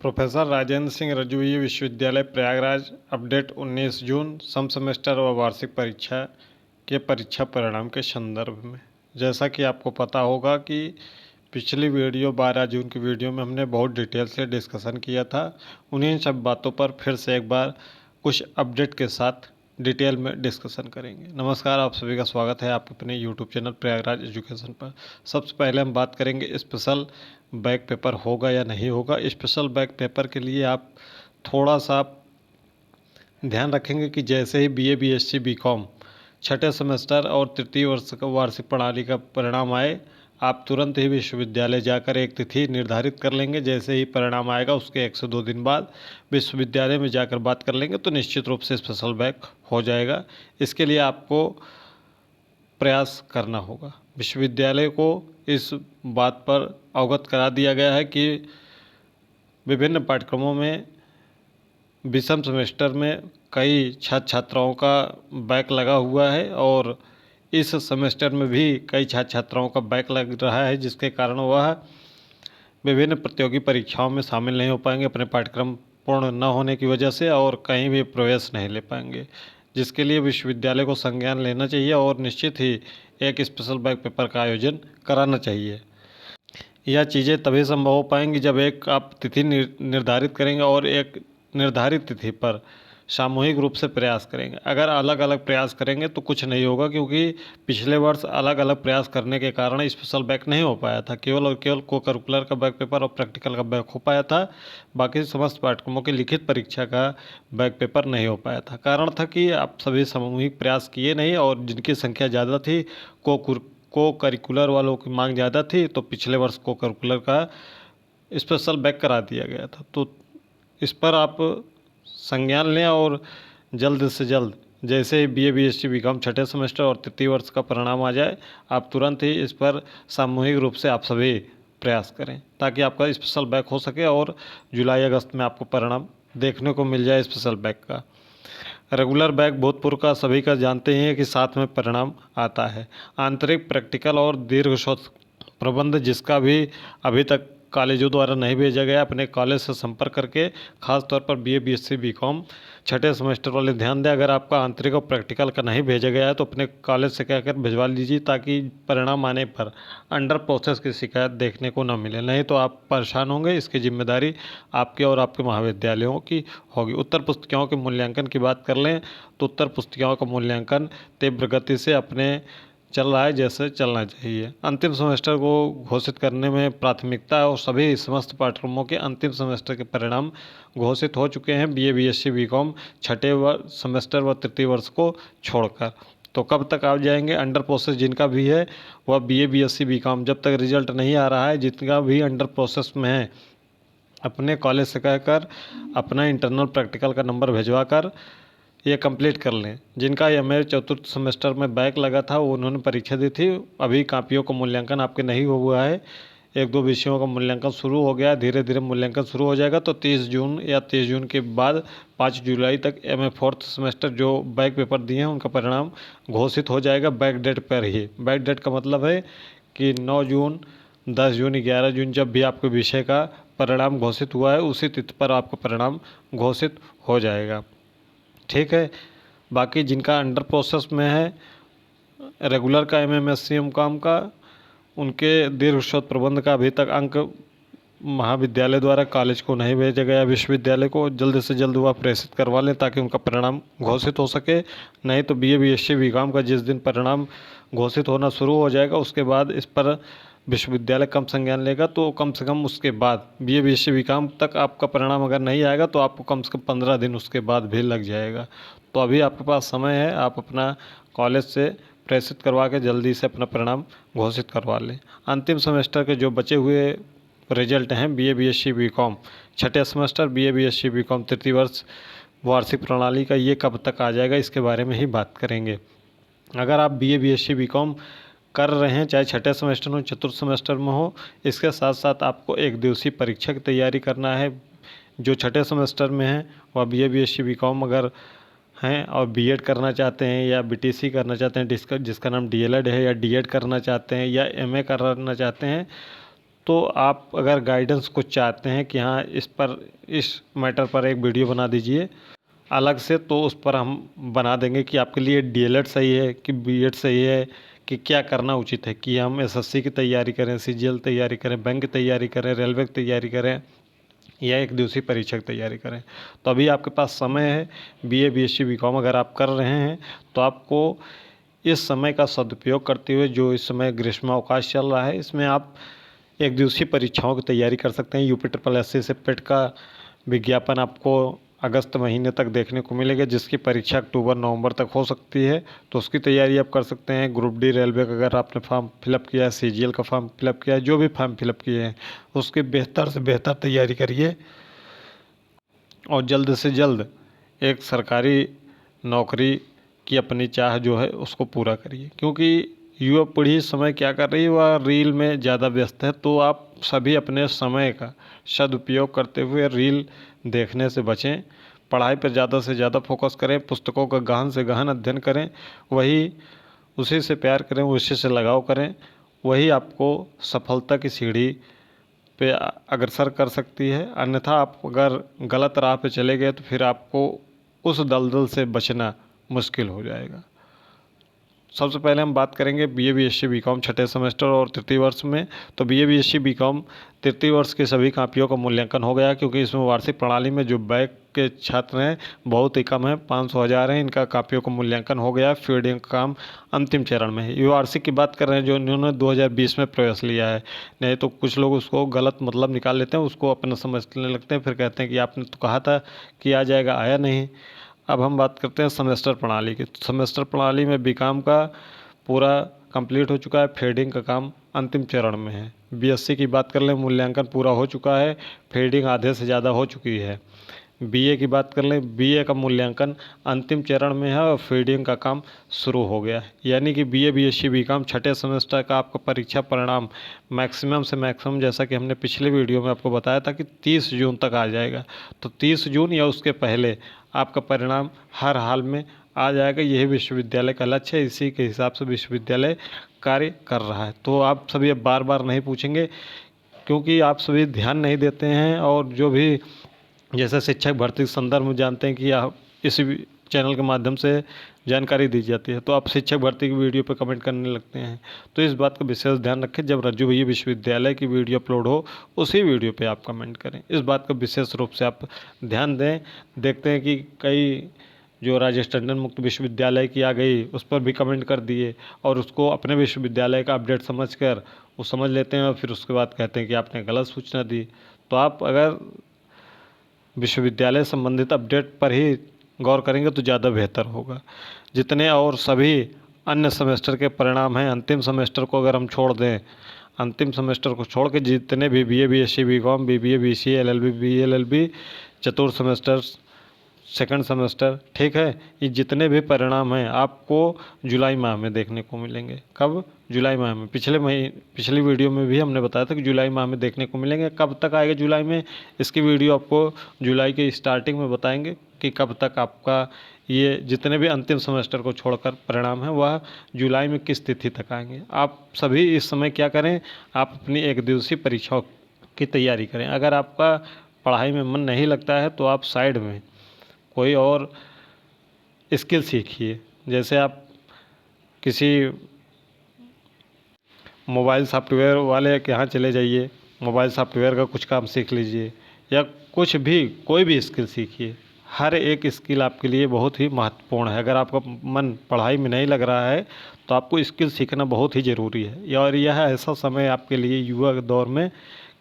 Professor Rajendra Singh रजूई विश्वविद्यालय Prayagraj update 19 जून सम semester व वार्षिक परीक्षा के परीक्षा परिणाम के संदर्भ में। जैसा कि आपको पता होगा कि पिछली वीडियो 12 जून की वीडियो में हमने बहुत डिटेल से डिस्कशन किया था। उन्हीं सब बातों पर फिर से एक बार कुछ अपडेट के साथ डिटेल में डिस्कशन करेंगे। नमस्कार, आप सभी का स्वागत है आपके अपने यूट्यूब चैनल प्रयागराज एजुकेशन पर। सबसे पहले हम बात करेंगे स्पेशल बैक पेपर होगा या नहीं होगा। स्पेशल बैक पेपर के लिए आप थोड़ा सा ध्यान रखेंगे कि जैसे ही बीए, बीएससी, बीकॉम छठे सेमेस्टर और तृतीय वर्ष का वार्षिक प्रणाली का परिणाम आए, आप तुरंत ही विश्वविद्यालय जाकर एक तिथि निर्धारित कर लेंगे। जैसे ही परिणाम आएगा उसके 1 से 2 दिन बाद विश्वविद्यालय में जाकर बात कर लेंगे तो निश्चित रूप से स्पेशल बैक हो जाएगा। इसके लिए आपको प्रयास करना होगा। विश्वविद्यालय को इस बात पर अवगत करा दिया गया है कि विभिन्न पाठ्यक्रमों में विषम सेमेस्टर में कई छात्र छात्राओं का बैक लगा हुआ है और इस सेमेस्टर में भी कई छात्र छात्राओं का बैक लग रहा है, जिसके कारण वह विभिन्न प्रतियोगी परीक्षाओं में शामिल नहीं हो पाएंगे अपने पाठ्यक्रम पूर्ण न होने की वजह से, और कहीं भी प्रवेश नहीं ले पाएंगे, जिसके लिए विश्वविद्यालय को संज्ञान लेना चाहिए और निश्चित ही एक स्पेशल बैक पेपर का आयोजन कराना चाहिए। यह चीज़ें तभी संभव हो पाएंगी जब एक आप तिथि निर्धारित करेंगे और एक निर्धारित तिथि पर सामूहिक रूप से प्रयास करेंगे। अगर अलग अलग प्रयास करेंगे तो कुछ नहीं होगा, क्योंकि पिछले वर्ष अलग अलग प्रयास करने के कारण स्पेशल बैक नहीं हो पाया था। केवल और केवल को करिकुलर का बैक पेपर और प्रैक्टिकल का बैक हो पाया था। बाकी समस्त पाठ्यक्रमों की लिखित परीक्षा का बैक पेपर नहीं हो पाया था। कारण था कि आप सभी सामूहिक प्रयास किए नहीं और जिनकी संख्या ज़्यादा थी को करिकुलर वालों की मांग ज़्यादा थी, तो पिछले वर्ष को करिकुलर का स्पेशल बैक करा दिया गया था। तो इस पर आप संज्ञान लें और जल्द से जल्द जैसे ही बीए, बीएससी, बीकॉम छठे सेमेस्टर और तृतीय वर्ष का परिणाम आ जाए, आप तुरंत ही इस पर सामूहिक रूप से आप सभी प्रयास करें ताकि आपका स्पेशल बैक हो सके और जुलाई अगस्त में आपको परिणाम देखने को मिल जाए स्पेशल बैक का। रेगुलर बैक भूतपूर्व का सभी का जानते ही हैं कि साथ में परिणाम आता है। आंतरिक, प्रैक्टिकल और दीर्घ शोध प्रबंध जिसका भी अभी तक कॉलेजों द्वारा नहीं भेजा गया, अपने कॉलेज से संपर्क करके खास तौर पर बीए, बीएससी, बीकॉम छठे सेमेस्टर वाले ध्यान दें। अगर आपका आंतरिक और प्रैक्टिकल का नहीं भेजा गया है तो अपने कॉलेज से कहकर भिजवा लीजिए ताकि परिणाम आने पर अंडर प्रोसेस की शिकायत देखने को न मिले, नहीं तो आप परेशान होंगे। इसकी जिम्मेदारी आपके और आपके महाविद्यालयों की होगी। उत्तर पुस्तिकाओं के मूल्यांकन की बात कर लें तो उत्तर पुस्तिकाओं का मूल्यांकन तीव्र गति से अपने चल रहा है जैसे चलना चाहिए। अंतिम सेमेस्टर को घोषित करने में प्राथमिकता है और सभी समस्त पाठ्यक्रमों के अंतिम सेमेस्टर के परिणाम घोषित हो चुके हैं बीए, बीएससी, बीकॉम छठे सेमेस्टर व तृतीय वर्ष को छोड़कर। तो कब तक आ जाएंगे? अंडर प्रोसेस जिनका भी है वह बीए, बीएससी, बीकॉम जब तक रिजल्ट नहीं आ रहा है, जिनका भी अंडर प्रोसेस में है, अपने कॉलेज से कहकर अपना इंटरनल प्रैक्टिकल का नंबर भिजवा कर ये कंप्लीट कर लें। जिनका एमए चतुर्थ सेमेस्टर में बैक लगा था वो उन्होंने परीक्षा दी थी, अभी कापियों का मूल्यांकन आपके नहीं हुआ है। 1-2 विषयों का मूल्यांकन शुरू हो गया, धीरे धीरे मूल्यांकन शुरू हो जाएगा। तो 30 जून या 30 जून के बाद 5 जुलाई तक एमए फोर्थ सेमेस्टर जो बैक पेपर दिए हैं उनका परिणाम घोषित हो जाएगा बैक डेट पर ही। बैक डेट का मतलब है कि 9 जून, 10 जून, 11 जून जब भी आपके विषय का परिणाम घोषित हुआ है उसी तिथि पर आपका परिणाम घोषित हो जाएगा। ठीक है। बाकी जिनका अंडर प्रोसेस में है रेगुलर का एमएमएससी काम का, उनके दीर्घ शोध प्रबंध का अभी तक अंक महाविद्यालय द्वारा कॉलेज को नहीं भेजा गया, विश्वविद्यालय को जल्द से जल्द वह प्रेषित करवा लें ताकि उनका परिणाम घोषित हो सके। नहीं तो बीए, बीएससी, बीकॉम का जिस दिन परिणाम घोषित होना शुरू हो जाएगा उसके बाद इस पर विश्वविद्यालय कम संज्ञान लेगा, तो कम से कम उसके बाद बीए, बीएससी, बीकॉम तक आपका परिणाम अगर नहीं आएगा तो आपको कम से कम 15 दिन उसके बाद भी लग जाएगा। तो अभी आपके पास समय है, आप अपना कॉलेज से प्रेषित करवा के जल्दी से अपना परिणाम घोषित करवा लें। अंतिम सेमेस्टर के जो बचे हुए रिजल्ट हैं बीए, बीएससी, बीकॉम छठे सेमेस्टर, बीए, बीएससी, बीकॉम तृतीय वर्ष वार्षिक प्रणाली का, ये कब तक आ जाएगा इसके बारे में ही बात करेंगे। अगर आप बीए, बीएससी, बीकॉम कर रहे हैं, चाहे छठे सेमेस्टर में हो, चतुर्थ सेमेस्टर में हो, इसके साथ साथ आपको एक दिवसीय परीक्षा की तैयारी करना है। जो छठे सेमेस्टर में है वह बीए, बीएससी, बीकॉम अगर हैं और बीएड करना चाहते हैं या बीटीसी करना चाहते हैं जिसका नाम डीएलएड है, या डीएड करना चाहते हैं या एमए करना चाहते हैं, तो आप अगर गाइडेंस कुछ चाहते हैं कि हाँ इस मैटर पर एक वीडियो बना दीजिए अलग से, तो उस पर हम बना देंगे कि आपके लिए डीएलएड सही है कि बीएड सही है, कि क्या करना उचित है, कि हम एसएससी की तैयारी करें, सीजीएल तैयारी करें, बैंक की तैयारी करें, रेलवे की तैयारी करें, या एक दिवसीय परीक्षा की तैयारी करें। तो अभी आपके पास समय है। बीए बीएससी बीकॉम अगर आप कर रहे हैं तो आपको इस समय का सदुपयोग करते हुए, जो इस समय ग्रीष्मावकाश चल रहा है, इसमें आप एक दिवसीय परीक्षाओं की तैयारी कर सकते हैं। यूपी ट्रिपल एस सी से पेट का विज्ञापन आपको अगस्त महीने तक देखने को मिलेगा, जिसकी परीक्षा अक्टूबर नवंबर तक हो सकती है, तो उसकी तैयारी आप कर सकते हैं। ग्रुप डी रेलवे का अगर आपने फॉर्म फिलअप किया है, सीजीएल का फॉर्म फिलअप किया है, जो भी फॉर्म फिलअप किए हैं उसकी बेहतर से बेहतर तैयारी करिए और जल्द से जल्द एक सरकारी नौकरी की अपनी चाह जो है उसको पूरा करिए। क्योंकि युवा पीढ़ी इस समय क्या कर रही है, वह रील में ज़्यादा व्यस्त है। तो आप सभी अपने समय का सदुपयोग करते हुए रील देखने से बचें, पढ़ाई पर ज़्यादा से ज़्यादा फोकस करें, पुस्तकों का गहन से गहन अध्ययन करें, वही उसी से प्यार करें, उसी से लगाव करें, वही आपको सफलता की सीढ़ी पे अग्रसर कर सकती है। अन्यथा आप अगर गलत राह पे चले गए तो फिर आपको उस दलदल से बचना मुश्किल हो जाएगा। सबसे पहले हम बात करेंगे बीए बीएससी बीकॉम छठे सेमेस्टर और तृतीय वर्ष में। तो बीए बीएससी बीकॉम तृतीय वर्ष के सभी कापियों का मूल्यांकन हो गया, क्योंकि इसमें वार्षिक प्रणाली में जो बैक के छात्र हैं बहुत ही कम है, 500,000 हैं। इनका कापियों का मूल्यांकन हो गया। फीडिंग का काम अंतिम चरण में है। ये वार्षिक की बात कर रहे हैं जो इन्होंने 2020 में प्रवेश लिया है। नहीं तो कुछ लोग उसको गलत मतलब निकाल लेते हैं, उसको अपना समझने लगते हैं, फिर कहते हैं कि आपने तो कहा था कि आ जाएगा, आया नहीं। अब हम बात करते हैं सेमेस्टर प्रणाली की। सेमेस्टर प्रणाली में बीकॉम का पूरा कंप्लीट हो चुका है, फेडिंग का काम अंतिम चरण में है। बीएससी की बात कर लें, मूल्यांकन पूरा हो चुका है, फेडिंग आधे से ज़्यादा हो चुकी है। बीए की बात कर लें, बीए का मूल्यांकन अंतिम चरण में है और फीडिंग का काम शुरू हो गया है। यानी कि बीए बीएससी बीकॉम छठे सेमेस्टर का आपका परीक्षा परिणाम मैक्सिमम से मैक्सिमम, जैसा कि हमने पिछले वीडियो में आपको बताया था कि 30 जून तक आ जाएगा। तो 30 जून या उसके पहले आपका परिणाम हर हाल में आ जाएगा। यही विश्वविद्यालय का लक्ष्य है, इसी के हिसाब से विश्वविद्यालय कार्य कर रहा है। तो आप सभी अब बार बार नहीं पूछेंगे, क्योंकि आप सभी ध्यान नहीं देते हैं। और जो भी जैसे शिक्षक भर्ती के संदर्भ में जानते हैं कि आप इसी चैनल के माध्यम से जानकारी दी जाती है, तो आप शिक्षक भर्ती की वीडियो पर कमेंट करने लगते हैं। तो इस बात का विशेष ध्यान रखें, जब रज्जू भैया विश्वविद्यालय की वीडियो अपलोड हो उसी वीडियो पे आप कमेंट करें। इस बात का विशेष रूप से आप ध्यान दें। देखते हैं कि कई जो राजेश टंडन मुक्त विश्वविद्यालय की आ गई उस पर भी कमेंट कर दिए, और उसको अपने विश्वविद्यालय का अपडेट समझकर वो समझ लेते हैं और फिर उसके बाद कहते हैं कि आपने गलत सूचना दी। तो आप अगर विश्वविद्यालय संबंधित अपडेट पर ही गौर करेंगे तो ज़्यादा बेहतर होगा। जितने और सभी अन्य सेमेस्टर के परिणाम हैं, अंतिम सेमेस्टर को अगर हम छोड़ दें, अंतिम सेमेस्टर को छोड़ के जितने भी BA BSc BCom BBA BCA LLB BLLB चतुर्थ सेमेस्टर सेकंड सेमेस्टर, ठीक है, ये जितने भी परिणाम हैं आपको जुलाई माह में देखने को मिलेंगे। कब? जुलाई माह में। पिछली वीडियो में भी हमने बताया था कि जुलाई माह में देखने को मिलेंगे। कब तक आएगा जुलाई में, इसकी वीडियो आपको जुलाई के स्टार्टिंग में बताएंगे कि कब तक आपका ये जितने भी अंतिम सेमेस्टर को छोड़कर परिणाम है वह जुलाई में किस तिथि तक आएंगे। आप सभी इस समय क्या करें, आप अपनी एक दिवसीय परीक्षाओं की तैयारी करें। अगर आपका पढ़ाई में मन नहीं लगता है तो आप साइड में कोई और स्किल सीखिए। जैसे आप किसी मोबाइल सॉफ्टवेयर वाले के यहाँ चले जाइए, मोबाइल सॉफ्टवेयर का कुछ काम सीख लीजिए, या कुछ भी कोई भी स्किल सीखिए। हर एक स्किल आपके लिए बहुत ही महत्वपूर्ण है। अगर आपका मन पढ़ाई में नहीं लग रहा है तो आपको स्किल सीखना बहुत ही ज़रूरी है। और यह ऐसा समय आपके लिए युवा के दौर में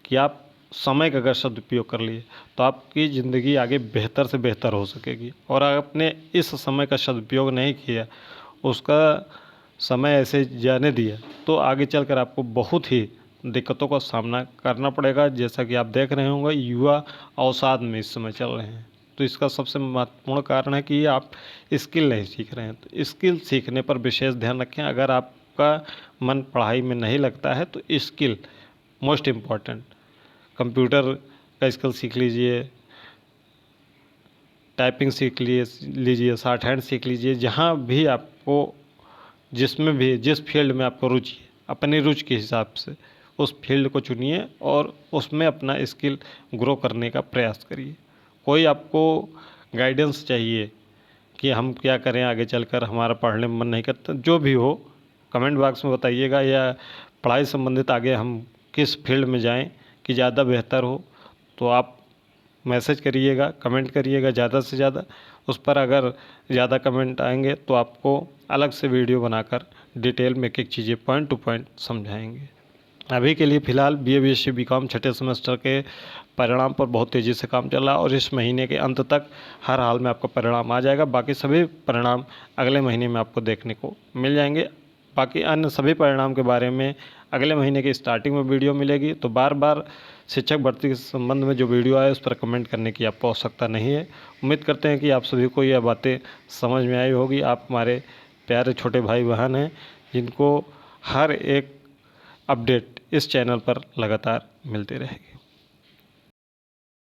कि आप समय का अगर सदुपयोग कर लिए तो आपकी ज़िंदगी आगे बेहतर से बेहतर हो सकेगी। और आपने इस समय का सदुपयोग नहीं किया, उसका समय ऐसे जाने दिया, तो आगे चलकर आपको बहुत ही दिक्कतों का सामना करना पड़ेगा। जैसा कि आप देख रहे होंगे युवा अवसाद में इस समय चल रहे हैं। तो इसका सबसे महत्वपूर्ण कारण है कि आप स्किल नहीं सीख रहे हैं। तो स्किल सीखने पर विशेष ध्यान रखें। अगर आपका मन पढ़ाई में नहीं लगता है तो स्किल मोस्ट इम्पॉर्टेंट, कंप्यूटर का स्किल सीख लीजिए, टाइपिंग सीख लीजिए, शॉर्ट हैंड सीख लीजिए। जहाँ भी आपको जिसमें भी जिस फील्ड में आपको रुचि है, अपनी रुचि के हिसाब से उस फील्ड को चुनिए और उसमें अपना स्किल ग्रो करने का प्रयास करिए। कोई आपको गाइडेंस चाहिए कि हम क्या करें आगे चलकर, हमारा पढ़ने में मन नहीं करता, जो भी हो कमेंट बॉक्स में बताइएगा, या पढ़ाई संबंधित आगे हम किस फील्ड में जाएं कि ज़्यादा बेहतर हो, तो आप मैसेज करिएगा, कमेंट करिएगा ज़्यादा से ज़्यादा। उस पर अगर ज़्यादा कमेंट आएंगे तो आपको अलग से वीडियो बनाकर डिटेल में एक एक चीज़ें पॉइंट टू पॉइंट समझाएंगे। अभी के लिए फ़िलहाल BA BSc BCom छठे सेमेस्टर के परिणाम पर बहुत तेज़ी से काम चल रहा है और इस महीने के अंत तक हर हाल में आपका परिणाम आ जाएगा। बाकी सभी परिणाम अगले महीने में आपको देखने को मिल जाएंगे। बाकी अन्य सभी परिणाम के बारे में अगले महीने की स्टार्टिंग में वीडियो मिलेगी। तो बार बार शिक्षक भर्ती के संबंध में जो वीडियो आए उस पर कमेंट करने की आपको आवश्यकता नहीं है। उम्मीद करते हैं कि आप सभी को यह बातें समझ में आई होगी। आप हमारे प्यारे छोटे भाई बहन हैं जिनको हर एक अपडेट इस चैनल पर लगातार मिलती रहेगी।